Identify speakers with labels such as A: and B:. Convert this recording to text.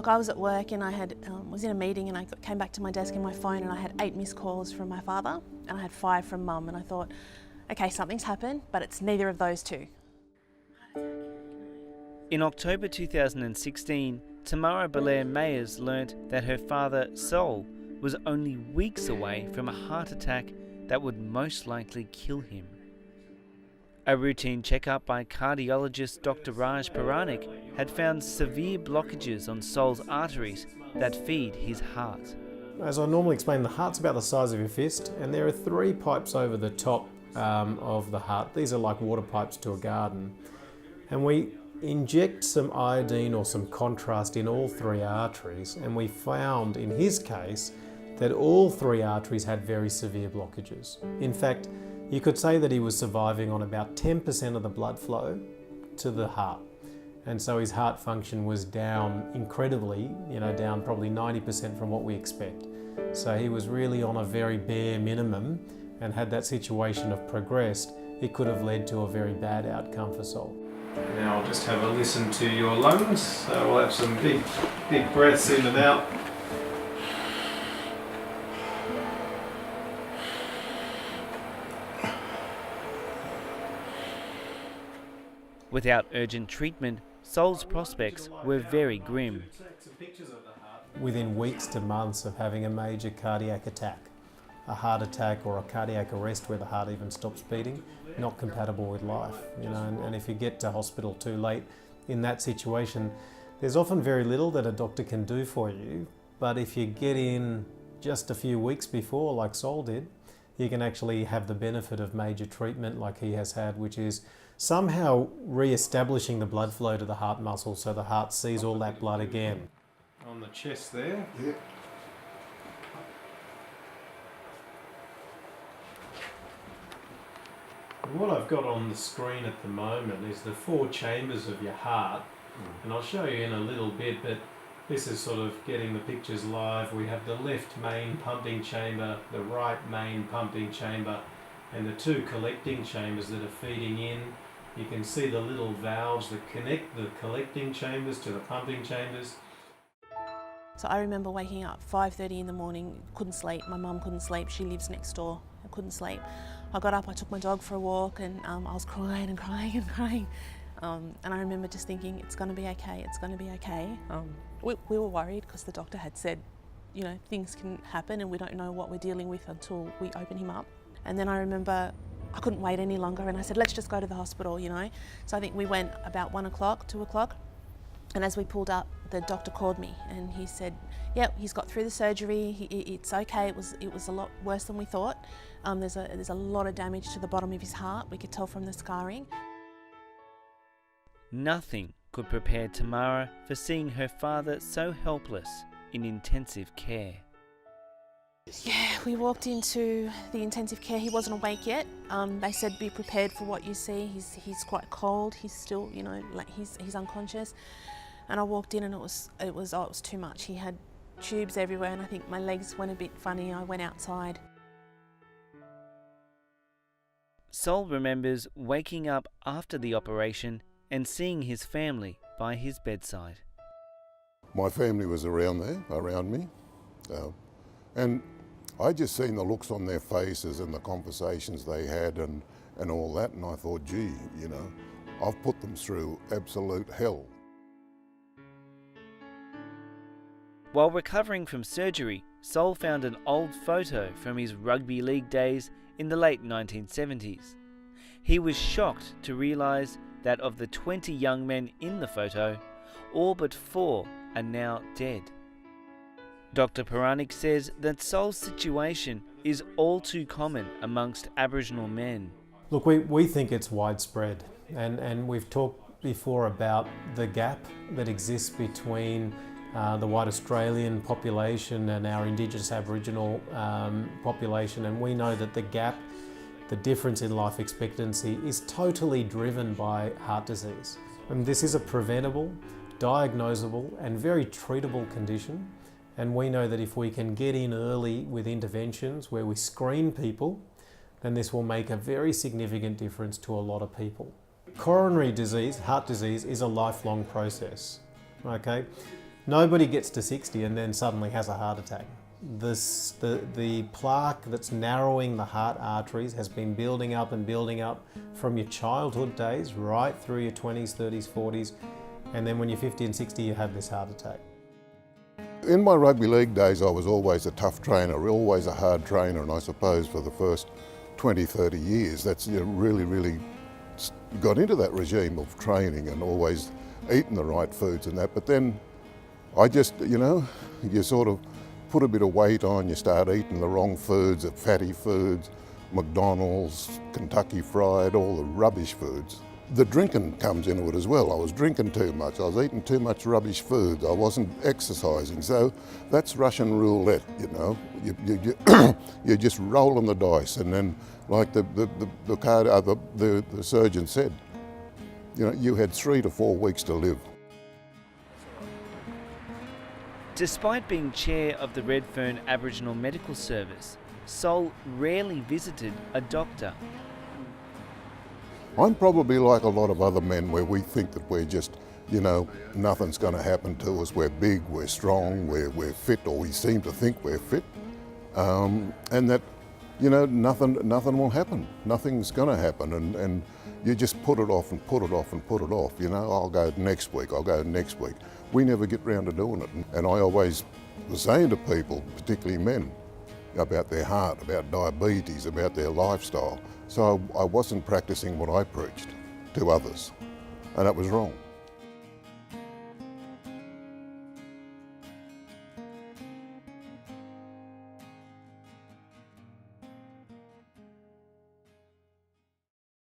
A: Look, I was at work and I was in a meeting and I came back to my desk and my phone and I had 8 missed calls from my father and I had 5 from Mum, and I thought, okay, something's happened, but it's neither of those two.
B: In October 2016, Tamara Bellear Mayers learnt that her father, Sol, was only weeks away from a heart attack that would most likely kill him. A routine checkup by cardiologist Dr. Raj Puranik had found severe blockages on Sol's arteries that feed his heart.
C: As I normally explain, the heart's about the size of your fist, and there are 3 pipes over the top of the heart. These are like water pipes to a garden. And we inject some iodine or some contrast in all 3 arteries, and we found in his case that all 3 arteries had very severe blockages. In fact, you could say that he was surviving on about 10% of the blood flow to the heart. And so his heart function was down incredibly, down probably 90% from what we expect. So he was really on a very bare minimum, and had that situation have progressed, it could have led to a very bad outcome for Sol. Now I'll just have a listen to your lungs. So we'll have some big breaths in and out.
B: Without urgent treatment, Sol's prospects were very grim.
C: Within weeks to months of having a major cardiac attack, a heart attack or a cardiac arrest where the heart even stops beating, not compatible with life. And if you get to hospital too late in that situation, there's often very little that a doctor can do for you, but if you get in just a few weeks before, like Sol did, you can actually have the benefit of major treatment like he has had, which is somehow re-establishing the blood flow to the heart muscle so the heart sees all that blood again. On the chest there.
D: Yeah.
C: And what I've got on the screen at the moment is the 4 chambers of your heart, and I'll show you in a little bit, but this is sort of getting the pictures live. We have the left main pumping chamber, the right main pumping chamber, and the 2 collecting chambers that are feeding in. You can see the little valves that connect the collecting chambers to the pumping chambers.
A: So I remember waking up 5:30 in the morning, couldn't sleep. My mum couldn't sleep, she lives next door. I couldn't sleep. I got up, I took my dog for a walk, and I was crying and crying and crying. And I remember just thinking, it's going to be okay, it's going to be okay. We were worried because the doctor had said, things can happen and we don't know what we're dealing with until we open him up. And then I remember I couldn't wait any longer and I said, let's just go to the hospital, So I think we went about 1 o'clock, 2 o'clock. And as we pulled up, the doctor called me and he said, yep, he's got through the surgery, it's okay, it was a lot worse than we thought. There's a lot of damage to the bottom of his heart, we could tell from the scarring.
B: Nothing could prepare Tamara for seeing her father so helpless in intensive care.
A: Yeah, we walked into the intensive care. He wasn't awake yet. They said be prepared for what you see. He's quite cold. He's still, he's unconscious. And I walked in and it was too much. He had tubes everywhere and I think my legs went a bit funny. I went outside.
B: Sol remembers waking up after the operation and seeing his family by his bedside.
D: My family was around me, and I just seen the looks on their faces and the conversations they had and all that, and I thought, gee, I've put them through absolute hell.
B: While recovering from surgery, Sol found an old photo from his rugby league days in the late 1970s. He was shocked to realise that of the 20 young men in the photo, all but 4 are now dead. Dr. Puranik says that Sol's situation is all too common amongst Aboriginal men.
C: Look, we think it's widespread, and we've talked before about the gap that exists between the white Australian population and our Indigenous Aboriginal population, and we know that the gap, the difference in life expectancy, is totally driven by heart disease. And this is a preventable, diagnosable and very treatable condition, and we know that if we can get in early with interventions where we screen people, then this will make a very significant difference to a lot of people. Coronary disease, heart disease, is a lifelong process, okay? Nobody gets to 60 and then suddenly has a heart attack. The plaque that's narrowing the heart arteries has been building up and building up from your childhood days right through your 20s, 30s, 40s, and then when you're 50 and 60 you have this heart attack.
D: In my rugby league days I was always a tough trainer, always a hard trainer, and I suppose for the first 20, 30 years that's really got into that regime of training and always eating the right foods and that. But then I just, you sort of put a bit of weight on, you start eating the wrong foods, the fatty foods, McDonald's, Kentucky Fried, all the rubbish foods. The drinking comes into it as well. I was drinking too much, I was eating too much rubbish foods, I wasn't exercising. So that's Russian roulette, you're just rolling the dice, and then like the surgeon said, you had 3 to 4 weeks to live.
B: Despite being chair of the Redfern Aboriginal Medical Service, Sol rarely visited a doctor.
D: I'm probably like a lot of other men where we think that we're just, nothing's going to happen to us. We're big, we're strong, we're fit, or we seem to think we're fit. And that, nothing will happen. Nothing's going to happen. And you just put it off and put it off and put it off. I'll go next week, I'll go next week. We never get round to doing it. And I always was saying to people, particularly men, about their heart, about diabetes, about their lifestyle. So I wasn't practicing what I preached to others, and that was wrong.